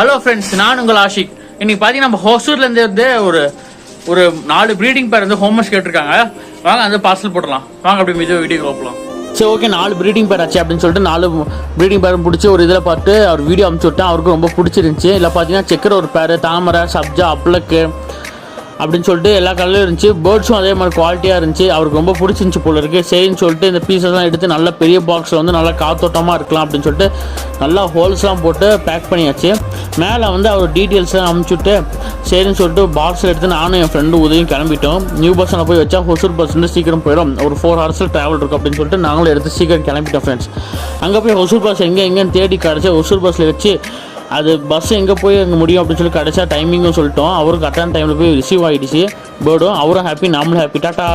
Hello friends, நான் உங்கள் ஆஷிக். இன்னைக்கு பார்த்தீங்கன்னா நம்ம ஹோசூர்லேருந்து ஒரு ஒரு 4 ப்ரீடிங் பேர் வந்து ஹோம்ஒர்க்ஸ் கேட்டிருக்காங்க. வாங்க அந்த பார்சல் போடலாம். வாங்க அப்படி மீது வீடியோ பார்க்கலாம். சரி, ஓகே. 4 ப்ரீடிங் பேர் ஆச்சு அப்படின்னு சொல்லிட்டு 4 ப்ரீடிங் பேரும் பிடிச்சி ஒரு இதில் பார்த்து அவர் வீடியோ அனுப்பிச்சு விட்டேன். அவருக்கு ரொம்ப பிடிச்சிருந்துச்சி. இல்லை பார்த்தீங்கன்னா செக்கர் ஒரு பேர், தாமரை, சப்ஜா, அப்ளக்கு அப்படின்னு சொல்லிட்டு எல்லா கலர்லையும் இருந்துச்சு. பேர்ட்ஸும் அதே மாதிரி குவாலிட்டியாக இருந்துச்சு. அவருக்கு ரொம்ப பிடிச்சிருந்துச்சி போல இருக்குது. சரின்னு சொல்லிட்டு இந்த பீஸெல்லாம் எடுத்து நல்ல பெரிய பாக்ஸில் வந்து நல்லா காத்தோட்டமாக இருக்கலாம் அப்படின்னு சொல்லிட்டு நல்லா ஹோல்ஸ்லாம் போட்டு பேக் பண்ணியாச்சு. மேலே வந்து அவர் டீட்டெயில்ஸ்லாம் அனுப்பிச்சுட்டு சரின்னு சொல்லிட்டு பாக்ஸில் எடுத்து நானும் என் ஃப்ரெண்டு உதவியும் கிளம்பிட்டோம். நியூ பஸ்ஸில் போய் வச்சா ஹொசூர் பஸ் வந்து சீக்கிரம் போயிடும். ஒரு 4 ஹவர்ஸில் ட்ராவல் இருக்கும் அப்படின்னு சொல்லிட்டு நாங்களும் எடுத்து சீக்கிரம் கிளம்பிட்டோம் ஃப்ரெண்ட்ஸ். அங்கே போய் ஹொசூர் பஸ் எங்கேன்னு தேடி கிடச்சி ஹொசூர் பஸ்ஸில் வச்சு அது பஸ் எங்கே போய் அங்கே முடியும் அப்படின்னு சொல்லி கிடச்சா டைமிங்கும் சொல்லிட்டோம். அவரும் கரெக்டான டைமில் போய் ரிசீவ் ஆகிடுச்சு பேர்டும். அவரும் ஹாப்பி, நாமளும் ஹாப்பி. டாட்டா.